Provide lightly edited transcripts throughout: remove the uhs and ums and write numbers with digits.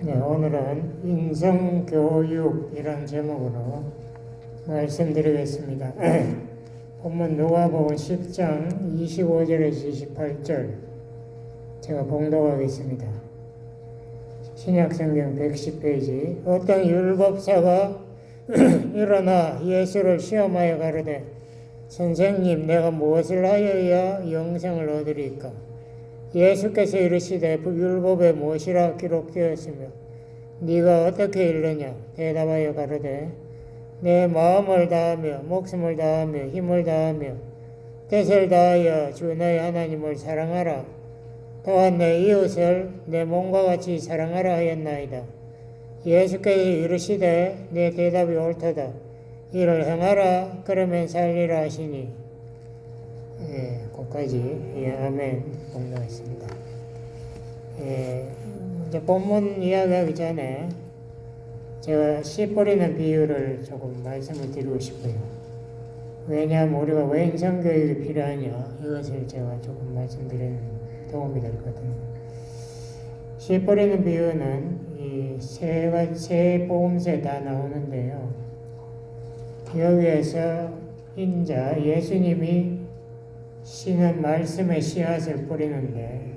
네, 오늘은 인성교육이라는 제목으로 말씀드리겠습니다. 본문 누가복음 10장 25절에서 28절 제가 봉독하겠습니다. 신약성경 110페이지. 어떤 율법사가 일어나 예수를 시험하여 가로되 선생님, 내가 무엇을 하여야 영생을 얻으리까? 예수께서 이르시되 율법에 무엇이라 기록되었으며 네가 어떻게 읽느냐? 대답하여 가로되 내 마음을 다하며 목숨을 다하며 힘을 다하며 뜻을 다하여 주 너의 하나님을 사랑하라. 또한 내 이웃을 내 몸과 같이 사랑하라 하였나이다. 예수께서 이르시되 내 대답이 옳도다. 이를 행하라. 그러면 살리라 하시니. 거기까지 아멘 공부하겠습니다. 이제 본문 이야기하기 전에 제가 씨 뿌리는 비유를 조금 말씀을 드리고 싶어요. 왜냐하면 우리가 왜 인성교육이 필요하냐 이것을 제가 조금 말씀드리는 도움이 될 것 같아요. 씨 뿌리는 비유는 이 세 보험세 다 나오는데요. 여기에서 인자 예수님이 씨는 말씀의 씨앗을 뿌리는데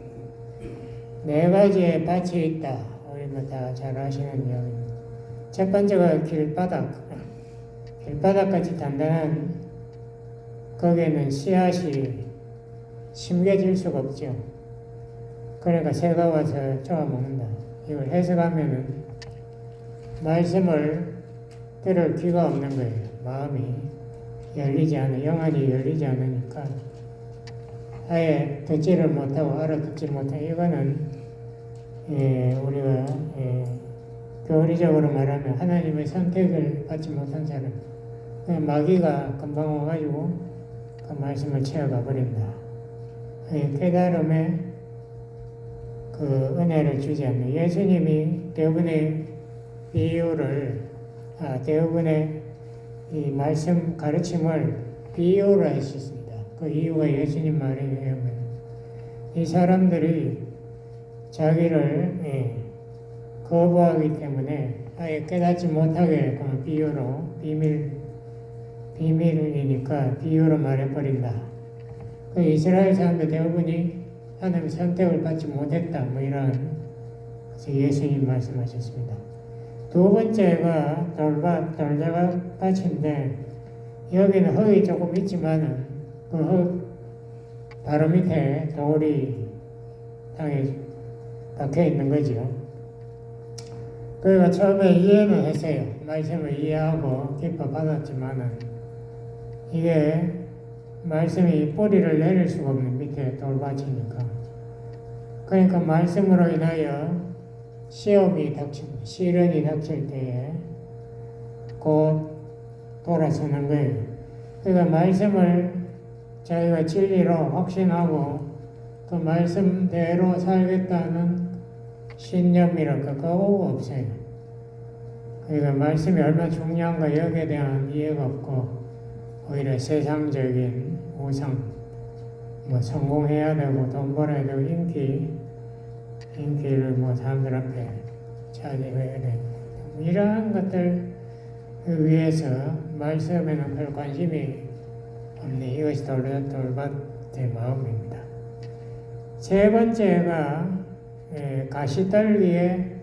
네 가지의 밭이 있다. 우리는 다 잘 아시는 이야기입니다. 첫 번째가 길바닥같이 단단한 거기에는 씨앗이 심겨질 수가 없죠. 그러니까 새가 와서 쪼아 먹는다. 이걸 해석하면은 말씀을 들을 귀가 없는 거예요. 마음이 열리지 않아, 영안이 열리지 않으니까 아예 듣지를 못하고 알아듣지 못하고 이거는 우리가 교리적으로 말하면 하나님의 선택을 받지 못한 사람, 마귀가 금방 와가지고 그 말씀을 채워가 버린다. 깨달음에 그 은혜를 주지 않는 예수님이 대부분의 비유를 대부분의 이 말씀 가르침을 비유로 하셨습니다. 그 이유가 예수님 말이에요. 이 사람들이 자기를 거부하기 때문에 아예 깨닫지 못하게 그 비유로 비밀이니까 비유로 말해버린다. 그 이스라엘 사람들 대부분이 하나님의 선택을 받지 못했다. 뭐 이런 예수님 말씀하셨습니다. 두 번째가 돌자밭인데 여기는 흙이 조금 있지만은 그 흙 바로 밑에 돌이 땅에 박혀 있는 거죠. 그러니까 처음에 이해는 했어요. 말씀을 이해하고 기뻐 받았지만은 이게 말씀이 뿌리를 내릴 수가 없는 밑에 돌밭이니까. 그러니까 말씀으로 인하여 시련이 닥칠 때에 곧 돌아서는 거예요. 그러니까 말씀을 자기가 진리로 확신하고 그 말씀대로 살겠다는 신념이랄까 그거 없어요. 그러니까 말씀이 얼마나 중요한가 여기에 대한 이해가 없고 오히려 세상적인 우상, 뭐 성공해야 되고 돈 벌어야 되고 인기를 뭐 사람들 앞에 차지해야 되고 이러한 것들 위해서 말씀에는 별 관심이 없네. 이것이 돌밭의 마음입니다. 세 번째가 가시떨기에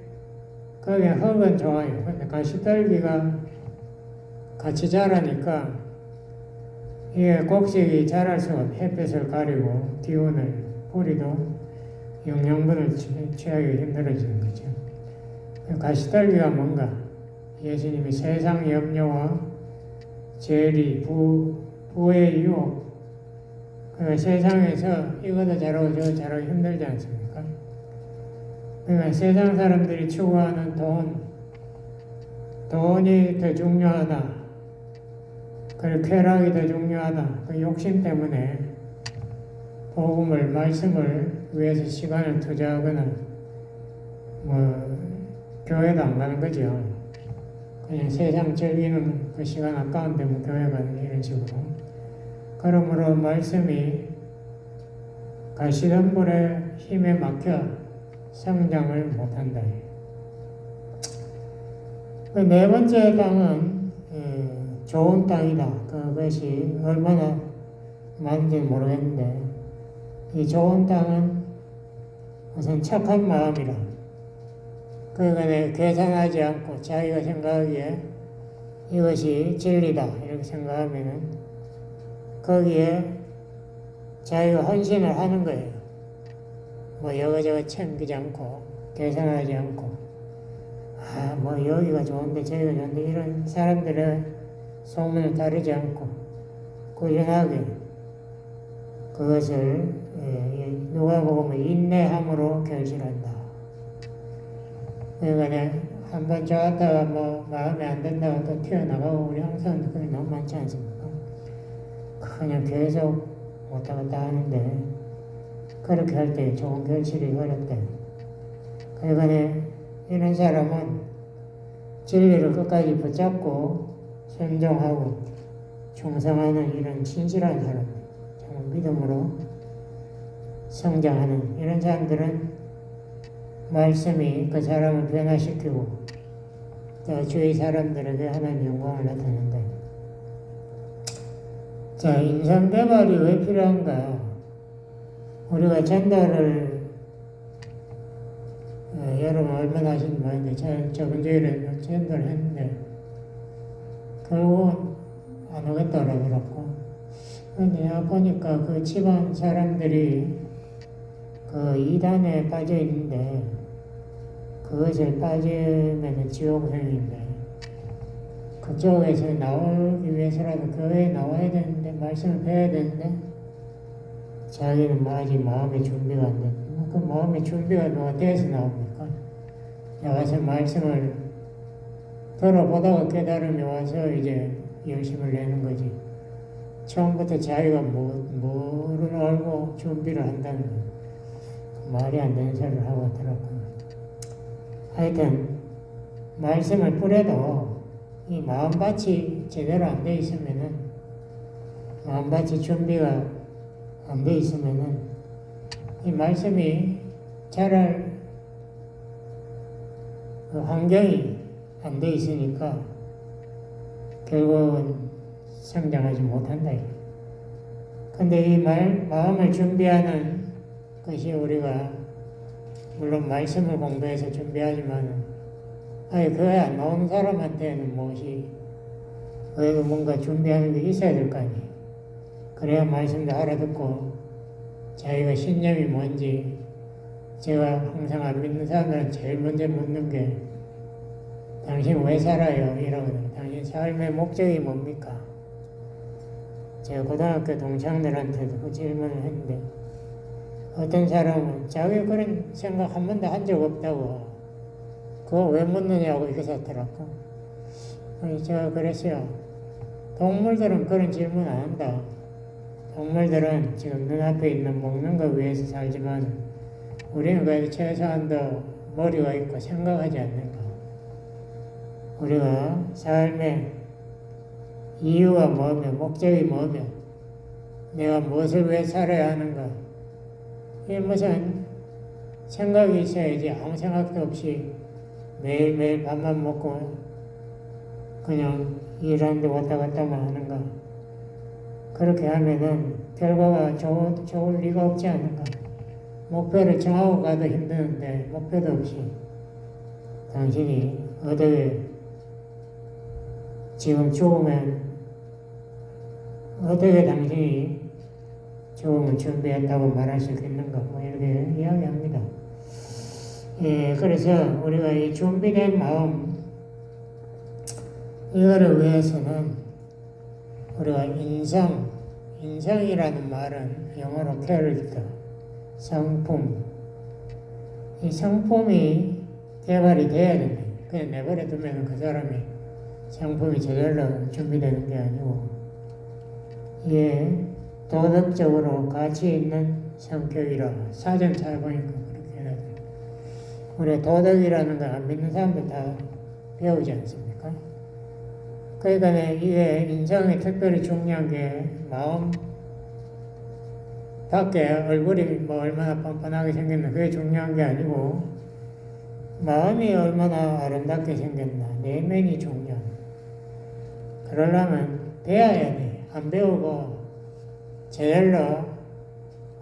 거기에 흙은 좋아요. 근데 가시떨기가 같이 자라니까 이게 곡식이 자랄 수가 없어요. 햇볕을 가리고 기온을 뿌리도 영양분을 취하기 힘들어지는 거죠. 가시떨기가 뭔가 예수님이 세상 염려와 재리, 부의 유혹, 세상에서 이것도 잘하고 저거 잘하기 힘들지 않습니까? 그러니까 세상 사람들이 추구하는 돈이 더 중요하다. 그리고 쾌락이 더 중요하다. 그 욕심 때문에 복음을, 말씀을 위해서 시간을 투자하거나 뭐 교회도 안 가는 거죠. 그냥 세상 즐기는 그 시간 아까운데 뭐 교회 가는 이런 식으로. 그러므로 말씀이 가시덤불의 힘에 막혀 성장을 못한다. 그 네 번째 땅은 좋은 땅이다. 그것이 얼마나 많은지 모르겠는데 이 좋은 땅은 우선 착한 마음이라. 그러니까 계산하지 않고 자기가 생각하기에 이것이 진리다 이렇게 생각하면은 거기에 자기가 헌신을 하는 거예요. 뭐 여기저기 챙기지 않고 계산하지 않고 뭐 여기가 좋은데 저기가 좋은데 이런 사람들의 소문을 따르지 않고 꾸준하게 그것을 누가 보면 인내함으로 결실한다. 그러니까 한번 좋았다가 뭐 마음에 안 든다고 또 튀어나가고 우리 항상 그게 너무 많지 않습니까? 그냥 계속 왔다 갔다 하는데 그렇게 할 때 좋은 결실이 어렵대. 그러니까 이런 사람은 진리를 끝까지 붙잡고 순종하고 충성하는 이런 진실한 사람, 정말 믿음으로 성장하는 이런 사람들은 말씀이 그 사람을 변화시키고 또 주위 사람들에게 하나님의 영광을 나타낸다. 자, 인성개발이 왜 필요한가? 우리가 전도를 여러분 얼마나 하신지 모르겠는데 저번 주일에 전도를 했는데 결국은 안 오겠다 그러더라고. 근데 내가 보니까 그 집안 사람들이 그 이단에 빠져 있는데 그것을 빠지면 지옥행인데 그쪽에서 나오기 위해서라도 교회에 나와야 되는데 말씀을 배워야 되는데 자기는 아직 마음의 준비가 안 돼. 그 마음의 준비가 어디에서 나옵니까? 와서 말씀을 들어보다가 깨달음이 와서 이제 열심을 내는 거지. 처음부터 자기가 뭐를 알고 준비를 한다는 거예요. 말이 안 되는 소리를 하고 들었구나. 하여튼 말씀을 뿌려도 이 마음밭이 제대로 안 돼 있으면은 마음밭이 준비가 안 돼 있으면은 이 말씀이 자랄 그 환경이 안 돼 있으니까 결국은 성장하지 못한다. 근데 이 마음을 준비하는 것이 우리가 물론 말씀을 공부해서 준비하지만 그게 안 나오는 사람한테는 무엇이 그래도 뭔가 준비하는 게 있어야 될 거 아니에요. 그래야 말씀도 알아듣고 자기가 신념이 뭔지 제가 항상 안 믿는 사람들은 제일 먼저 묻는 게 당신 왜 살아요? 이러거든요. 당신 삶의 목적이 뭡니까? 제가 고등학교 동창들한테도 그 질문을 했는데 어떤 사람은 자기 그런 생각 한 번도 한 적 없다고 그거 왜 묻느냐고 이렇게 썼더라고. 제가 그랬어요. 동물들은 그런 질문 안 한다. 동물들은 지금 눈앞에 있는 먹는 거 위해서 살지만 우리는 그래도 최소한 더 머리가 있고 생각하지 않는가. 우리가 삶의 이유가 뭐며 목적이 뭐며 내가 무엇을 왜 살아야 하는가. 이게 무슨 생각이 있어야지 아무 생각도 없이 매일매일 밥만 먹고 그냥 일하는데 왔다 갔다만 하는가. 그렇게 하면은 결과가 좋을 리가 없지 않는가. 목표를 정하고 가도 힘드는데 목표도 없이 당신이 어떻게 지금 죽으면 어떻게 당신이 죽음을 준비했다고 말할 수 있겠는가 뭐 이렇게 이야기합니다. 그래서 우리가 이 준비된 마음 이거를 위해서는 우리가 인성이라는 말은 영어로 character, 성품. 이 성품이 개발이 돼야 됩니다. 그냥 내버려 두면 그 사람이 성품이 제대로 준비되는 게 아니고, 이게 도덕적으로 가치 있는 성격이라 사전 찾아보니까 그렇게 해야 돼요. 우리 도덕이라는 걸 안 믿는 사람들 다 배우지 않습니까? 그러니까 이게 인성이 특별히 중요한 게 마음 밖에 얼굴이 뭐 얼마나 뻔뻔하게 생겼나 그게 중요한 게 아니고 마음이 얼마나 아름답게 생겼나. 내면이 중요한. 그러려면 배워야 돼. 안 배우고 제일로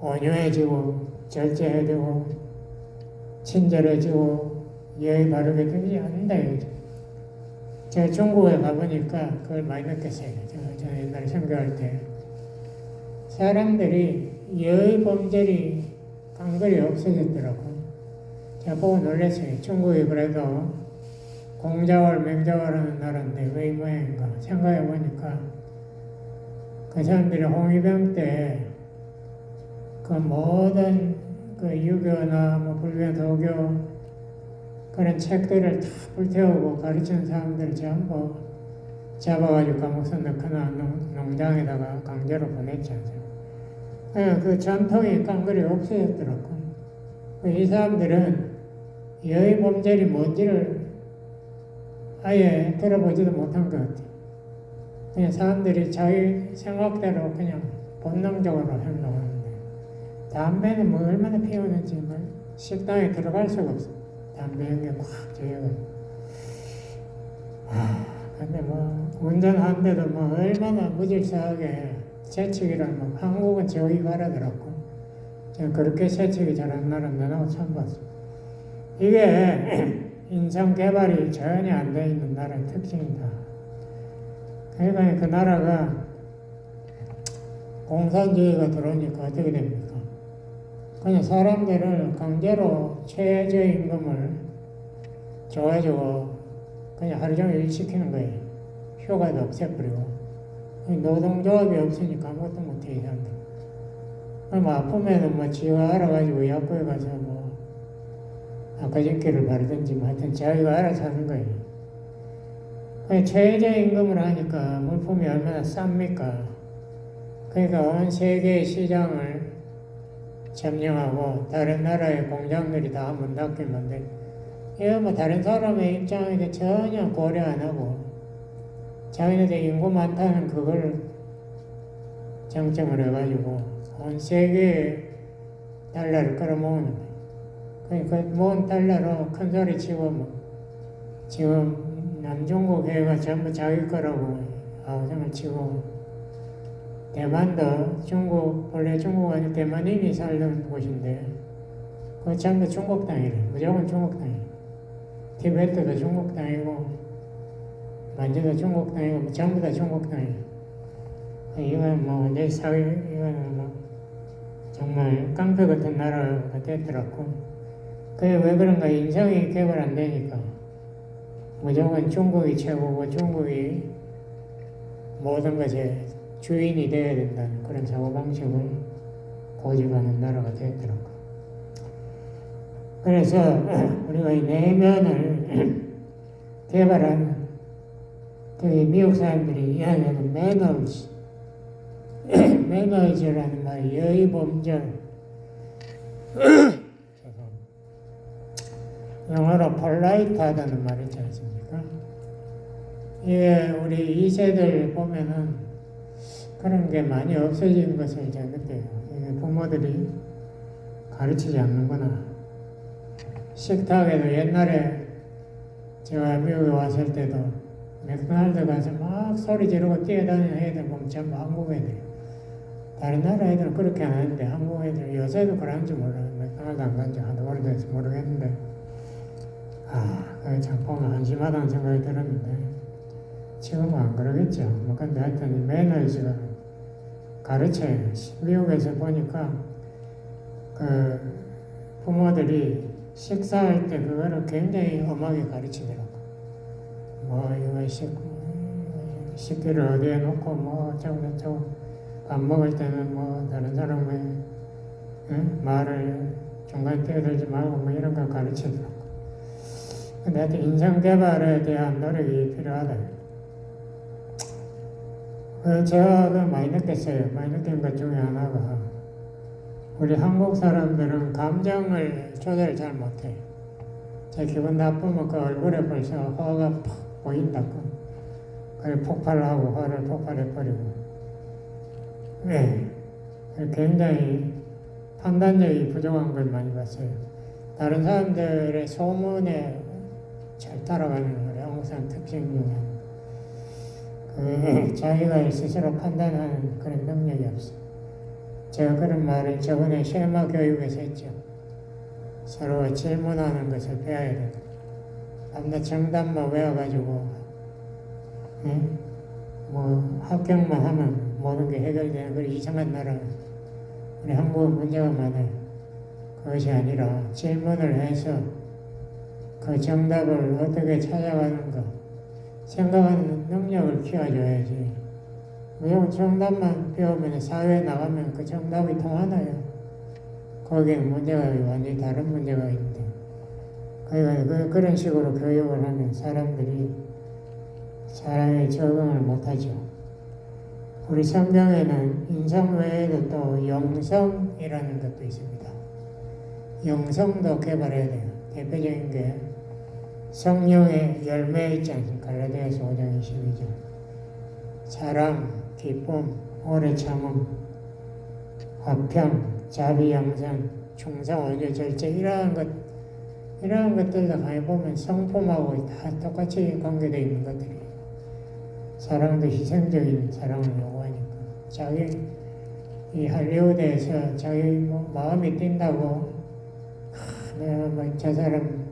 온유해지고 절제해지고 친절해지고 예의 바르게 되지 않는다 이거죠. 제가 중국에 가보니까 그걸 많이 느꼈어요. 제가 옛날에 선교할 때 사람들이 예의 범절이 깡그리 없어졌더라고요. 제가 보고 놀랐어요. 중국이 그래도 공자월, 맹자월 하는 나라인데 왜 이 모양인가 생각해 보니까 그 사람들이 홍위병 때 그 모든 그 유교나 뭐 불교, 도교 그런 책들을 다 불태우고 가르치는 사람들 전부 잡아가지고 감옥에 넣거나 농장에다가 강제로 보냈지 않습니까? 그 전통이 깡그리 없어졌더라고. 이 사람들은 예의 범절이 뭔지를 아예 들어보지도 못한 것 같아요. 그냥 사람들이 자기 생각대로 그냥 본능적으로 행동하는데 담배는 뭐 얼마나 피우는지 뭐 식당에 들어갈 수가 없어. 담배 연기 꽉 쥐어가지고. 근데 뭐 운전하는데도 뭐 얼마나 무질서하게 재치기를 뭐 한국은 저기 가라더라고. 제가 그렇게 재치기 잘하는 나라는 나하고 처음 봤어. 이게 인성 개발이 전혀 안 돼 있는 나라의 특징이다. 그러니까 그 나라가 공산주의가 들어오니까 어떻게 됩니까? 그냥 사람들을 강제로 최저임금을 줘가지고 그냥 하루 종일 일시키는 거예요. 휴가도 없애버리고. 노동조합이 없으니까 아무것도 못해, 이 사람들. 그럼 아프면은 뭐 지가 알아가지고 약국에 가서 뭐 아까짓기를 바르든지 뭐 하여튼 자기가 알아서 하는 거예요. 최저임금을 하니까 물품이 얼마나 쌉니까? 그러니까 온 세계의 시장을 점령하고 다른 나라의 공장들이 다 문 닫게 만든. 이거 뭐 다른 사람의 입장에 전혀 고려 안 하고 자기네들 인구 많다는 그걸 정점을 해가지고 온 세계의 달러를 끌어모으는 거예요. 그러니까 모은 달러로 큰 소리 치고 뭐 지금 남중국 해가 전부 자기 거라고 아우성을 치고 대만도 중국, 원래 중국 아니 대만인이 살던 곳인데 그거 전부 중국 땅이래. 무조건 중국 땅이래. 티베트도 중국 땅이고 만주도 중국 땅이고 전부 다 중국 땅이래. 이건 뭐 내 사회 이거는 뭐 정말 깡패 같은 나라가 됐더라고. 그게 왜 그런가? 인성이 개발 안 되니까 무조건 중국이 최고고 중국이 모든 것에 주인이 되어야 된다는 그런 사고방식을 고집하는 나라가 되었더라고. 그래서 우리가 이 내면을 개발한 그 미국 사람들이 이야기하는 매너즈라는 말이 예의범절 영어로 폴라이트하다는 말 있지 않습니까? 이게 우리 2세들 보면은 그런 게 많이 없어진 것을 제가 느껴요. 부모들이 가르치지 않는구나. 식탁에도 옛날에 제가 미국에 왔을 때도 맥도날드 가서 막 소리 지르고 뛰어다니는 애들 보면 전부 한국 애들. 다른 나라 애들은 그렇게 안 하는데 한국 애들 요새도 그런지 몰라요. 맥도날드 안 간지 하도 오래돼서 모르겠는데 그게 참 보면 한심하다는 생각이 들었는데 지금은 안 그러겠죠. 뭐 근데 하여튼 매너즈가 가르쳐요. 미국에서 보니까 그 부모들이 식사할 때 그거를 굉장히 엄하게 가르치더라고. 뭐 이거 식기를 어디에 놓고 뭐 어쩌고 밥 먹을 때는 뭐 다른 사람의 말을 중간에 뛰어들지 말고 뭐 이런 걸 가르치더라고. 근데 하여튼 인성 개발에 대한 노력이 필요하다. 제가 많이 느꼈어요. 많이 느낀 것 중에 하나가 우리 한국 사람들은 감정을 조절 잘 못해. 제 기분 나쁘면 그 얼굴에 벌써 화가 팍 보인다고. 그걸 폭발하고 화를 폭발해버리고. 네. 굉장히 판단력이 부족한 걸 많이 봤어요. 다른 사람들의 소문에 잘 따라가는 거예요. 항상 특징 중에. 자기가 스스로 판단하는 그런 능력이 없어요. 제가 그런 말을 저번에 쉐마 교육에서 했죠. 서로 질문하는 것을 배워야 돼요. 밤낮 정답만 외워가지고 뭐 합격만 하면 모든 게 해결되는 그런 이상한 나라. 우리 한국은 문제가 많아요. 그것이 아니라 질문을 해서 그 정답을 어떻게 찾아가는가 생각하는 능력을 키워줘야지. 왜냐면 정답만 배우면 사회에 나가면 그 정답이 통하나요? 거기에는 문제가 완전히 다른 문제가 있는데, 그러니까 그런 식으로 교육을 하면 사람들이 사회에 적응을 못하죠. 우리 성경에는 인성 외에도 또 영성이라는 것도 있습니다. 영성도 개발해야 돼요. 대표적인 게 성령의 열매 있지 않습니까? 갈라디아서 5장 22절. 사랑, 기쁨, 오래 참음, 화평, 자비, 양선, 충성, 온유, 절제 이러한 것들도 가만히 보면 성품하고 다 똑같이 관계되어 있는 것들이에요. 사랑도 희생적인 사랑을 요구하니까. 자기 이 할리우드에서 자기 마음이 뛴다고 내가 저 사람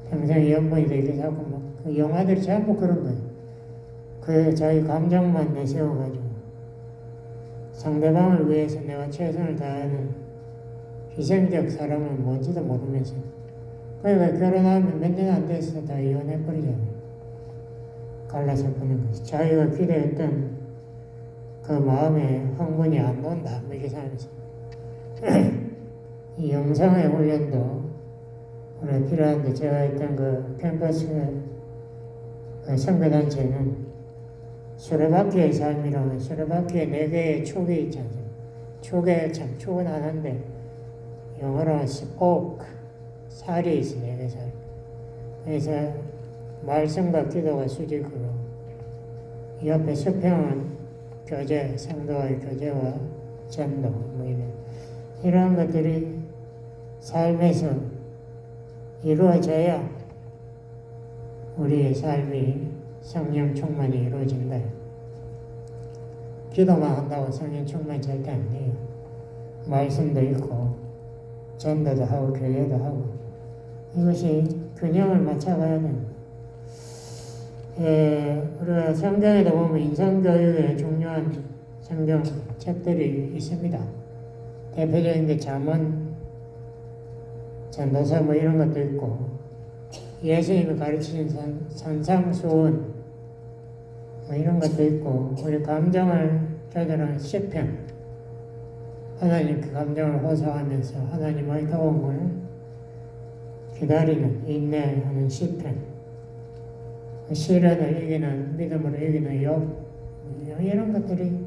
평생 연봉이 되게 하고 그 영화들이 전부 그런 거예요. 그 자기 감정만 내세워가지고 상대방을 위해서 내가 최선을 다하는 희생적 사랑은 뭔지도 모르면서, 그러니까 결혼하면 몇 년 안 돼서 다 이혼해버리잖아요. 갈라서 보는 거지. 자기가 기대했던 그 마음에 흥분이 안 논다 이렇게 생각해서 이 영상의 훈련도 우리 필요한데, 제가 했던 그 캠퍼스 선교단체는 수레바퀴의 삶이라고, 수레바퀴에 4개의 축이 있지 않습니까? 축에 참 축은 하나인데 영어로는 스포크, 살이 있어. 4개 살. 그래서 말씀과 기도가 수직으로, 이 옆에 수평은 교제, 성도와의 교제와 전도 이런 것들이 삶에서 이루어져야 우리의 삶이 성령 충만이 이루어진다. 기도만 한다고 성령 충만이 절대 안 돼요. 말씀도 있고 전도도 하고 교회도 하고, 이것이 균형을 맞춰가야 됩니다. 우리가 성경에도 보면 인성교육에 중요한 성경 책들이 있습니다. 대표적인 게 잠언, 전도서 이런 것도 있고, 예수님이 가르치신 산상수훈 이런 것도 있고, 우리 감정을 조절하는 시편, 하나님 그 감정을 호소하면서 하나님의 도움을 기다리는 인내하는 시편, 시련을 이기는, 믿음으로 이기는 욥, 이런 것들이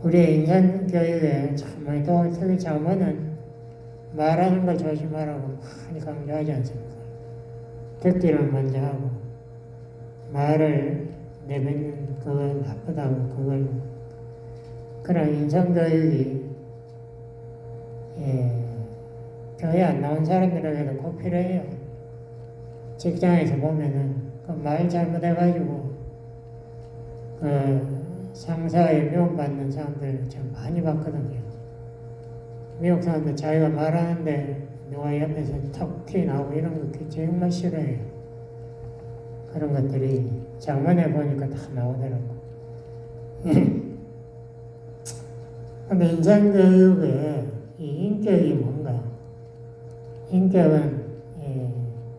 우리의 인생교육에 참 많이 도움이. 특히 잠언은 말하는 걸 조심하라고 많이 강조하지 않습니까? 듣기를 먼저 하고 말을 내뱉는 그건 나쁘다고, 그걸 그런 인성교육이 교회 안 나온 사람들에게도 꼭 필요해요. 직장에서 보면은 그 말 잘못해가지고 상사에 미움받는 사람들 참 많이 봤거든요. 미국 사람들 자기가 말하는데 누가 옆에서 턱 튀어나오고 이런 거 정말 싫어해요. 그런 것들이 장문에 보니까 다 나오더라고. 근데 인성교육에 이 인격이 뭔가? 인격은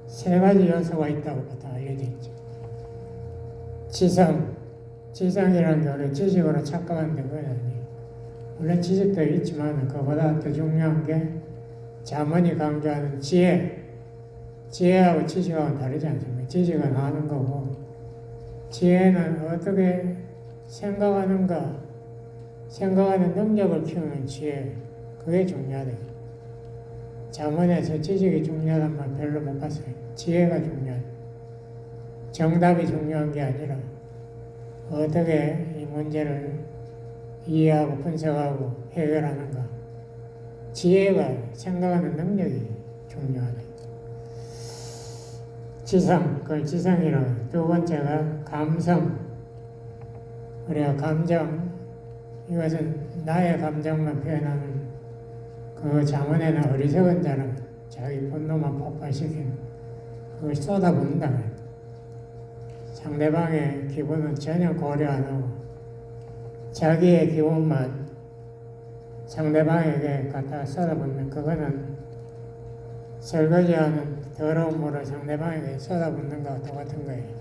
3가지 요소가 있다고 보통 알려져 있죠. 지성이라는 게 우리 지식으로 착각하는데 그건 아니에요. 물론 지식도 있지만 그보다 더 중요한 게 잠언이 강조하는 지혜. 지혜하고 지식하고는 다르지 않습니까? 지식은 아는 거고, 지혜는 어떻게 생각하는가, 생각하는 능력을 키우는 지혜, 그게 중요하다. 잠언에서 지식이 중요하단 말 별로 못 봤어요. 지혜가 중요하다. 정답이 중요한 게 아니라 어떻게 이 문제를 이해하고 분석하고 해결하는가. 지혜가 생각하는 능력이 중요하다. 지성, 그걸 지성이라고. 두 번째가 감성. 우리가 감정, 이것은 나의 감정만 표현하는 그 자문에는 어리석은 자는 자기 분노만 폭발시키는 그걸 쏟아붓는다. 상대방의 기분은 전혀 고려 안 하고 자기의 기분만 상대방에게 갖다가 쏟아붓는 그거는 설거지하는 더러운 물을 상대방에게 쏟아붓는 것과 똑같은 거예요.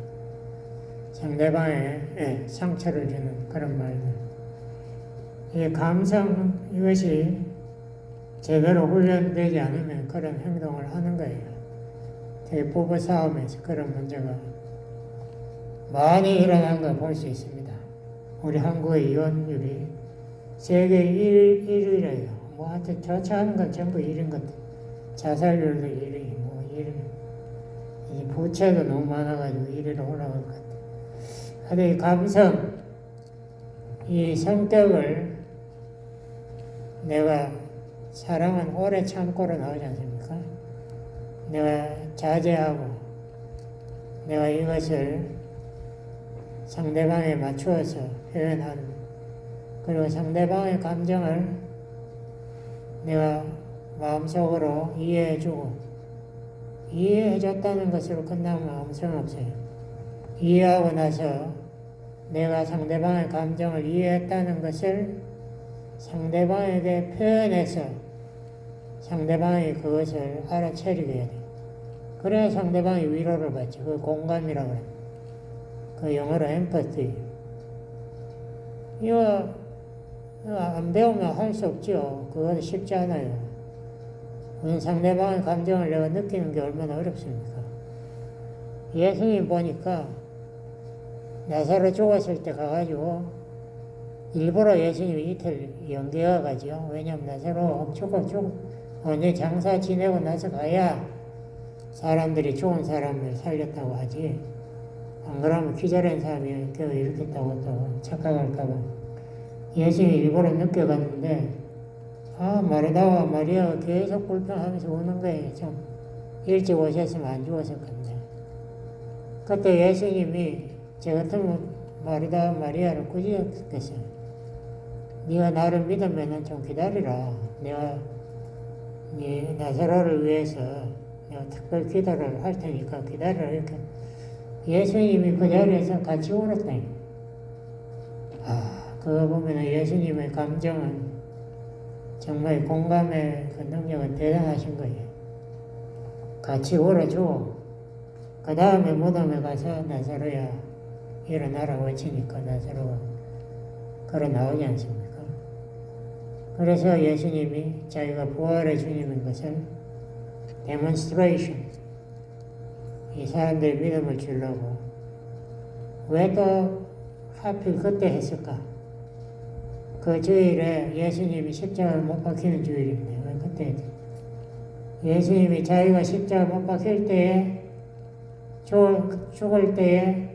상대방에 상처를 주는 그런 말들. 이 감성 이것이 제대로 훈련되지 않으면 그런 행동을 하는 거예요. 특히 부부 싸움에서 그런 문제가 많이 일어난 걸 볼 수 있습니다. 우리 한국의 이혼율이 세계 1위래요. 뭐 하여튼 저차하는 건 전부 1인 것 같아요. 자살률도 1위, 뭐 1위. 이 부채도 너무 많아가지고 1위로 올라갈 것 같아요. 근데 이 감성, 이 성격을 내가 사랑은 오래 참고로 나오지 않습니까? 내가 자제하고 내가 이것을 상대방에 맞추어서 표현하는 그리고 상대방의 감정을 내가 마음속으로 이해해주고 이해해줬다는 것으로 끝나면 아무 소용없어요. 이해하고 나서 내가 상대방의 감정을 이해했다는 것을 상대방에게 표현해서 상대방이 그것을 알아채리게 해야 돼. 그래야 상대방이 위로를 받지. 그 공감이라고 그래. 그 영어로 empathy. 이거 안 배우면 할 수 없죠. 그건 쉽지 않아요. 상대방의 감정을 내가 느끼는 게 얼마나 어렵습니까? 예수님 보니까 나사로 죽었을 때 가가지고 일부러 예수님이 이틀 연기해가지고 왜냐면 나사로 내 장사 지내고 나서 가야 사람들이 좋은 사람을 살렸다고 하지. 안 그러면 기절한 사람이 겨우 일으켰다고 또 착각할까봐 예수님이 일부러 늦게 갔는데 마르다와 마리아가 계속 불평하면서 우는 거예요. 좀 일찍 오셨으면 안 죽었을 건데. 그때 예수님이 저 같으면 마르다와 마리아를 꾸짖었겠어요. 네가 나를 믿으면 좀 기다리라. 내가 네 나사로를 위해서 내가 특별 기도를 할 테니까 기다리라. 이렇게 예수님이 그 자리에서 같이 울었다. 그거 보면 예수님의 감정은 정말 공감의 그 능력은 대단하신 거예요. 같이 울어주고 그 다음에 무덤에 가서 나사로야 일어나라고 외치니까 나사로가 걸어 나오지 않습니까? 그래서 예수님이 자기가 부활의 주님인 것을 demonstration 이 사람들의 믿음을 주려고 왜 또 하필 그때 했을까? 그 주일에 예수님이 십자가를 못 박히는 주일인데 왜 그때 했지? 예수님이 자기가 십자가 못 박힐 때에 죽을 때에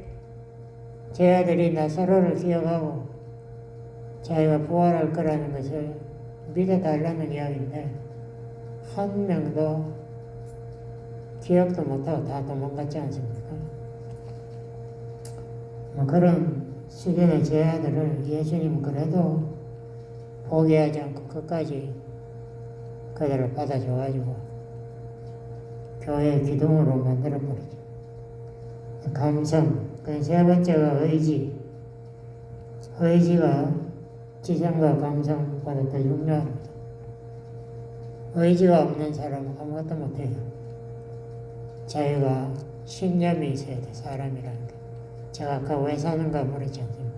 제 아들이 나사로를 기억하고 자기가 부활할 거라는 것을 믿어달라는 이야기인데 한 명도 기억도 못하고 다 도망갔지 않습니까? 그런 시련의 제 아들을 예수님은 그래도 포기하지 않고 끝까지 그들을 받아줘가지고 교회의 기둥으로 만들어버리죠. 감성, 그 세 번째가 의지. 의지가 지성과 감성보다 더 중요합니다. 의지가 없는 사람은 아무것도 못해요. 자기가 신념이 있어야 돼, 사람이라는 게. 제가 아까 왜 사는가 물었지 않습니까?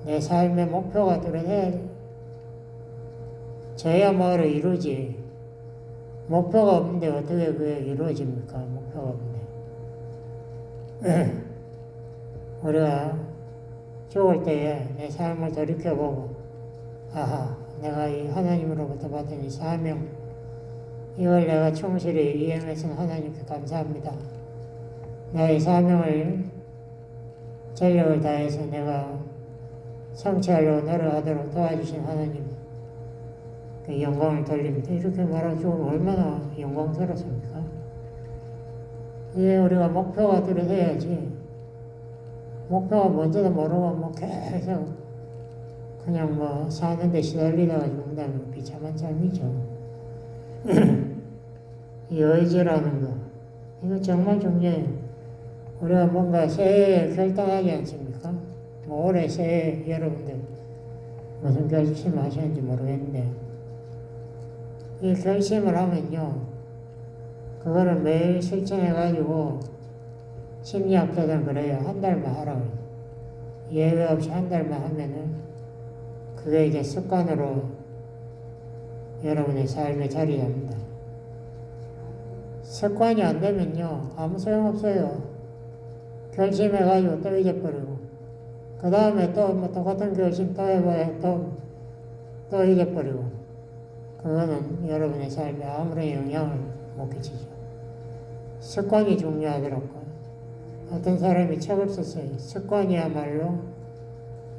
내 삶의 목표가 뚜렷해야지. 저야말로 이루지. 목표가 없는데 어떻게 그게 이루어집니까? 목표가 없는데. 우리가 죽을 때에 내 삶을 돌이켜보고 내가 이 하나님으로부터 받은 이 사명 이걸 내가 충실히 이행해서 하나님께 감사합니다. 나의 사명을 전력을 다해서 내가 성취하려고 노력하도록 도와주신 하나님 그 영광을 돌립니다. 이렇게 말해주면 얼마나 영광스럽습니까? 이게 우리가 목표가 뚜렷해야지. 목표가 뭔지도 모르고 뭐 계속 그냥 뭐 사는데 시달리다가 죽는다면 비참한 삶이죠. 이 의지라는 거, 이거 정말 중요해요. 우리가 뭔가 새해에 결단하지 않습니까? 뭐 올해 새해 여러분들 무슨 결심하셨는지 모르겠는데 이 결심을 하면요, 그거를 매일 실천해가지고 심리학자들은 그래요. 한 달만 하라고. 예외 없이 한 달만 하면은 그게 이제 습관으로 여러분의 삶에 자리 잡니다. 습관이 안 되면요, 아무 소용없어요. 결심해가지고 또 잊어버리고, 그 다음에 또 뭐 똑같은 결심 또 해봐야 또 잊어버리고, 그거는 여러분의 삶에 아무런 영향을 못 끼치죠. 습관이 중요하더라고요. 어떤 사람이 책을 썼어요. 습관이야말로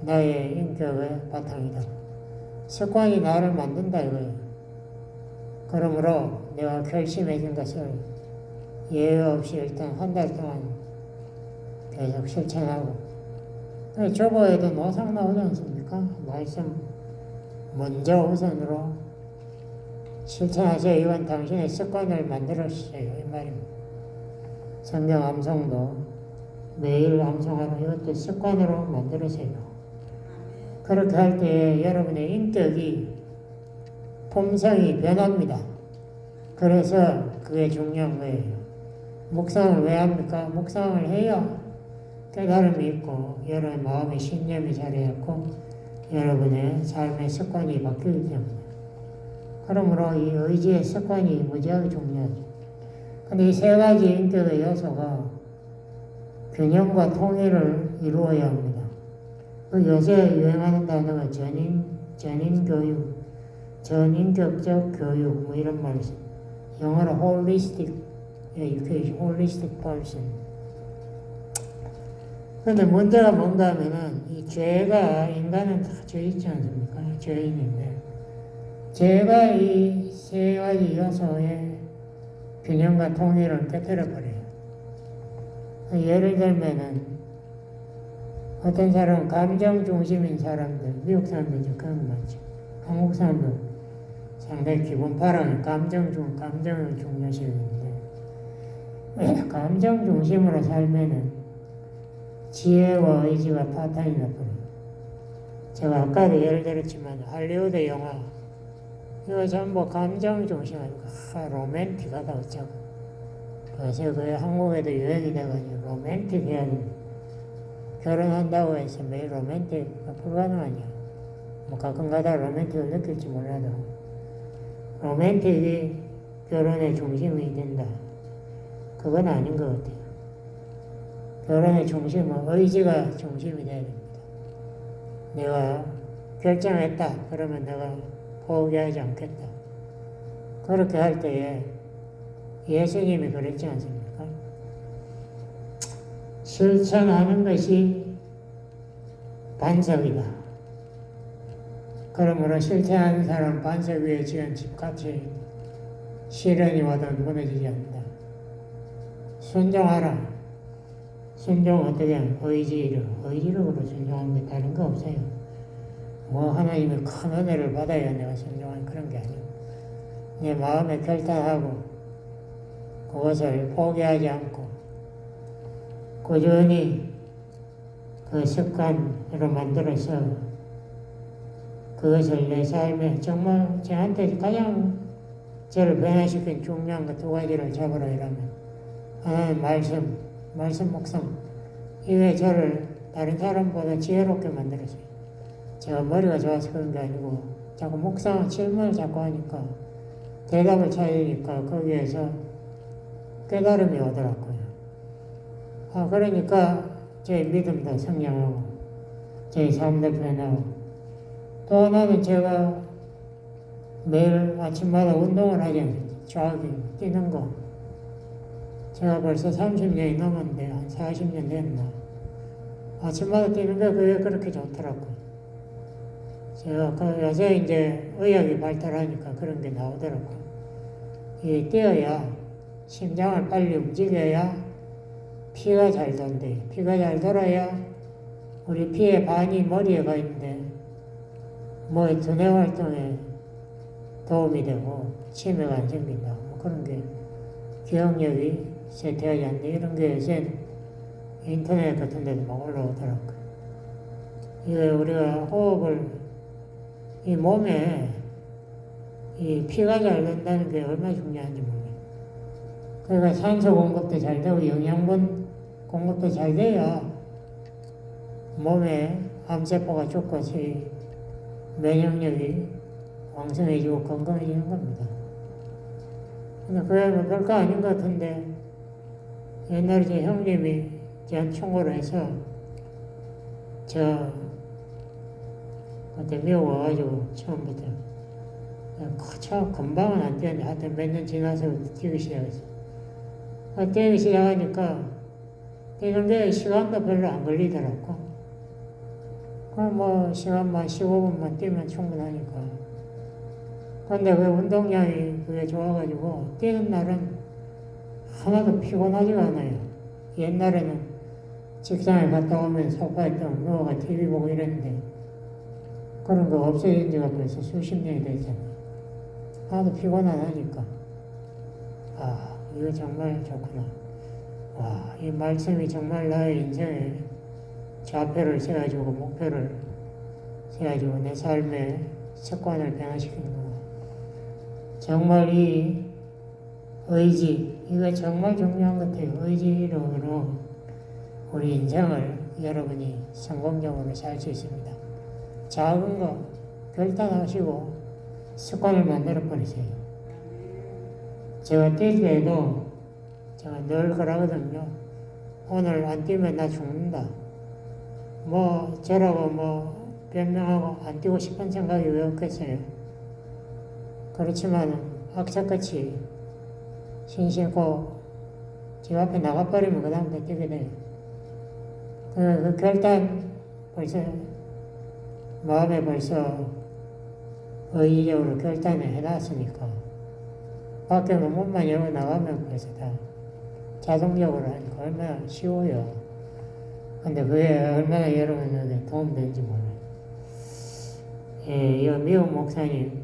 나의 인격의 바탕이다. 습관이 나를 만든다 이거예요. 그러므로 내가 결심해준 것을 예외 없이 일단 한 달 동안 계속 실천하고, 저거에도 노상 나오지 않습니까? 말씀 먼저 우선으로 실천하세요. 이건 당신의 습관을 만들어주세요. 이 말입니다. 성경 암송도 매일 암송하는 이것도 습관으로 만들으세요. 그렇게 할 때 여러분의 인격이, 품성이 변합니다. 그래서 그게 중요한 거예요. 묵상을 왜 합니까? 묵상을 해야 깨달음이 있고 여러분의 마음의 신념이 자리했고 여러분의 삶의 습관이 바뀌기 때문에. 그러므로 이 의지의 습관이 무지하게 중요하죠. 근데 이 세 가지 인격의 요소가 균형과 통일을 이루어야 합니다. 그 요새 유행하는 단어가 전인교육, 전인격적 교육, 뭐 이런 말이 있어요. 영어로 holistic education, holistic person. 근데 문제가 뭔가 하면은 이 죄가, 인간은 다 죄 있지 않습니까? 죄인인데 죄가 이 세 가지 요소의 균형과 통일을 깨뜨려버려요. 예를 들면은 어떤 사람은 감정 중심인 사람들, 미국 사람들 그런 거 많죠. 한국 사람들 상당히 기본파라는 감정을 중요시하는데 감정 중심으로 살면은 지혜와 의지가 파탄이 나버려요. 제가 아까도 예를 들었지만 할리우드 영화 이거 전부 감정 중심이니까 로맨틱하다 어쩌고. 그래서 그 한국에도 유행이 돼가지고 로맨틱 해야 돼. 결혼한다고 해서 매일 로맨틱 불가능하냐. 뭐 가끔가다 로맨틱을 느낄지 몰라도 로맨틱이 결혼의 중심이 된다. 그건 아닌 것 같아요. 결혼의 중심은 의지가 중심이 돼야 됩니다. 내가 결정했다. 그러면 내가 포기하지 않겠다. 그렇게 할 때에 예수님이 그랬지 않습니까? 실천하는 것이 반석이다. 그러므로 실천하는 사람 반석 위에 지은 집같이 시련이 와도 무너지지 않는다. 순종하라. 순종 어떻게 의지력으로 순종하는 게 다른 거 없어요. 뭐 하나님의 큰 은혜를 받아야 내가 순종하는 그런 게 아니고 내 마음에 결단하고 그것을 포기하지 않고 꾸준히 그 습관으로 만들어서 그것을 내 삶에 정말 저한테 가장 저를 변화시킨 중요한 그 두 가지를 잡으라 이라면 하나는 말씀 묵상. 이게 저를 다른 사람보다 지혜롭게 만들었어요. 제가 머리가 좋아서 그런 게 아니고 자꾸 묵상 질문을 자꾸 하니까 대답을 찾으니까 거기에서 깨달음이 오더라고요. 그러니까 제 믿음도 성장하고 제 삶도 변하고 또 하나는 제가 매일 아침마다 운동을 하지 않습니까? 조깅, 뛰는 거. 제가 벌써 30년이 넘었는데 한 40년 됐나. 아침마다 뛰는 게 그게 그렇게 좋더라고요. 제가 요새 이제 의학이 발달하니까 그런 게 나오더라고요. 이 뛰어야 심장을 빨리 움직여야 피가 잘 돈대. 피가 잘 돌아야 우리 피의 반이 머리에 가 있는데 뭐 두뇌 활동에 도움이 되고 치매가 안 생긴다. 뭐 그런 게 기억력이 쇠퇴하지 않는다. 이런 게 요새 인터넷 같은 데도 막 올라오더라고요. 이게 우리가 호흡을 이 몸에 이 피가 잘 된다는 게 얼마나 중요한지 몰라요. 그러니까 산소 공급도 잘 되고 영양분 공급도 잘 돼야 몸에 암세포가 죽고 면역력이 왕성해지고 건강해지는 겁니다. 근데 그게 뭐 별거 아닌 것 같은데 옛날에 제 형님이 저한테 충고를 해서 그때 미국 와가지고 처음부터 참 금방은 안 뛰었는데 하여튼 몇 년 지나서 뛰기 시작했어. 뛰기 시작하니까 뛰는 게 시간도 별로 안 걸리더라고. 뭐 시간만 15분만 뛰면 충분하니까. 근데 그 운동량이 그게 좋아가지고 뛰는 날은 하나도 피곤하지가 않아요. 옛날에는 직장에 갔다 오면 소파에 딱 누워가 TV 보고 이랬는데 그런 거 없어진 지가 벌써 수십 년이 됐잖아요. 하나도 피곤 안 하니까. 아, 이거 정말 좋구나. 와, 이 말씀이 정말 나의 인생에 좌표를 세워주고 목표를 세워주고 내 삶의 습관을 변화시키는구나. 정말 이 의지, 이거 정말 중요한 것 같아요. 의지로 우리 인생을 여러분이 성공적으로 살 수 있습니다. 작은 거 결단하시고 습관을 만들어 버리세요. 제가 뛸 때에도 제가 늘 그러거든요. 오늘 안 뛰면 나 죽는다. 뭐 저라고 뭐 변명하고 안 뛰고 싶은 생각이 왜 없겠어요. 그렇지만 악착같이 신신고 집 앞에 나가버리면 그 다음부터 뛰게 돼요. 그 결단 벌써 마음에 벌써 의지적으로 결단을 해놨으니까 밖에 문만 열고 나가면 벌써 다 자동적으로 하니까 얼마나 쉬워요. 근데 그게 얼마나 여러분에게 도움되는지 몰라요. 이 미국 목사님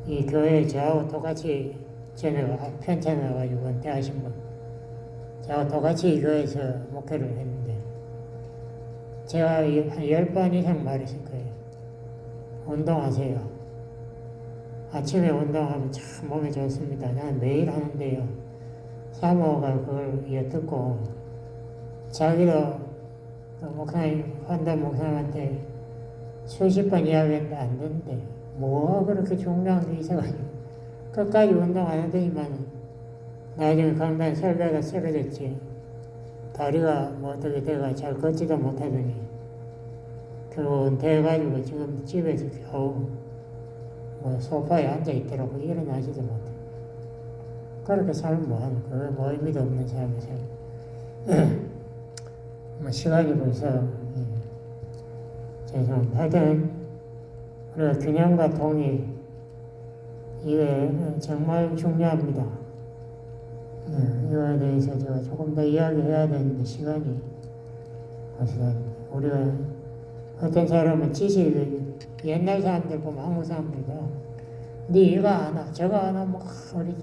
이 교회 저하고 똑같이 전에 편찮아가지고 은퇴하신 분 저하고 똑같이 이 교회에서 목회를 했는데 제가 한 10번 이상 말했을 거예요. 운동하세요. 아침에 운동하면 참 몸에 좋습니다. 나는 매일 하는데요. 사모가 그걸 듣고 자기도 목사님, 환단 목사님한테 수십 번 이야기했는데 안 되는데 뭐 그렇게 중요한 게 있어가지고 끝까지 운동 안 하더니만 나중에 강단 설배가 쓰러졌지. 다리가 뭐 어떻게 돼가 잘 걷지도 못하더니 결국 은퇴해가지고 지금 집에서 겨우 뭐 소파에 앉아있더라고. 일어나지도 못해. 그렇게 살면 뭐하노. 그게 뭐 의미도 없는 삶을 살고. 뭐 시간이 벌써 죄송합니다. 하여튼 우리가 균형과 동의 이게 정말 중요합니다. 이거에 대해서 제가 조금 더 이야기해야 되는데 시간이 벌써 우리가 어떤 사람은 지식을 옛날 사람들 보면 한국 사람들도 네 이거 아나 저거 아나 뭐 우리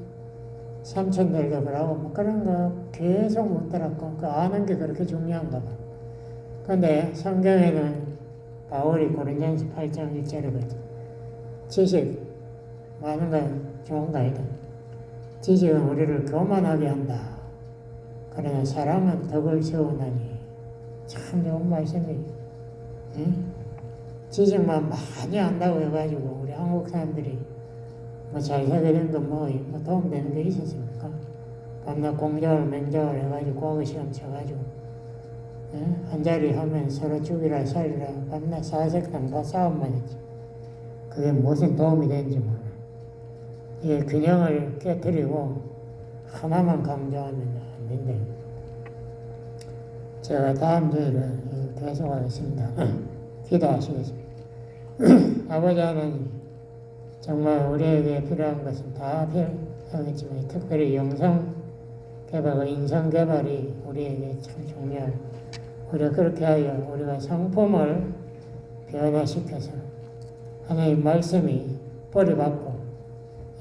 삼촌들도 그러고 뭐 그런 거 계속 묻더라고. 그 아는 게 그렇게 중요한가 봐. 근데 성경에는 바울이 고린도전서 8장 1절에 그랬죠. 지식 많은 건 좋은 거 아니다. 지식은 우리를 교만하게 한다. 그러나 사랑은 덕을 세우나니. 참 좋은 말씀이에요. 응? 지식만 많이 안다고 해가지고 우리 한국 사람들이 뭐 잘 살게 된 건 뭐 도움되는 게 있었습니까? 밤낮 공작을 맹작을 해가지고 과거 시험 쳐가지고 한 자리 하면 서로 죽이라 살리라 밤낮 사색당 다 싸움만 했지. 그게 무슨 도움이 되는지 몰라. 이 균형을 깨뜨리고 하나만 강조하면 안 된다. 제가 다음 주에는 계속하겠습니다. 기도하시겠습니다. 아버지 하나님, 정말 우리에게 필요한 것은 다 필요하겠지만 특별히 영성 개발과 인성 개발이 우리에게 참 중요하고, 우리가 그렇게 하여 우리가 성품을 변화시켜서 하나님 말씀이 뿌리받고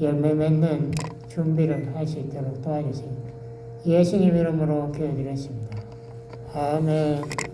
열매 맺는 준비를 할 수 있도록 도와주세요. 예수님 이름으로 기도드렸습니다. 아멘.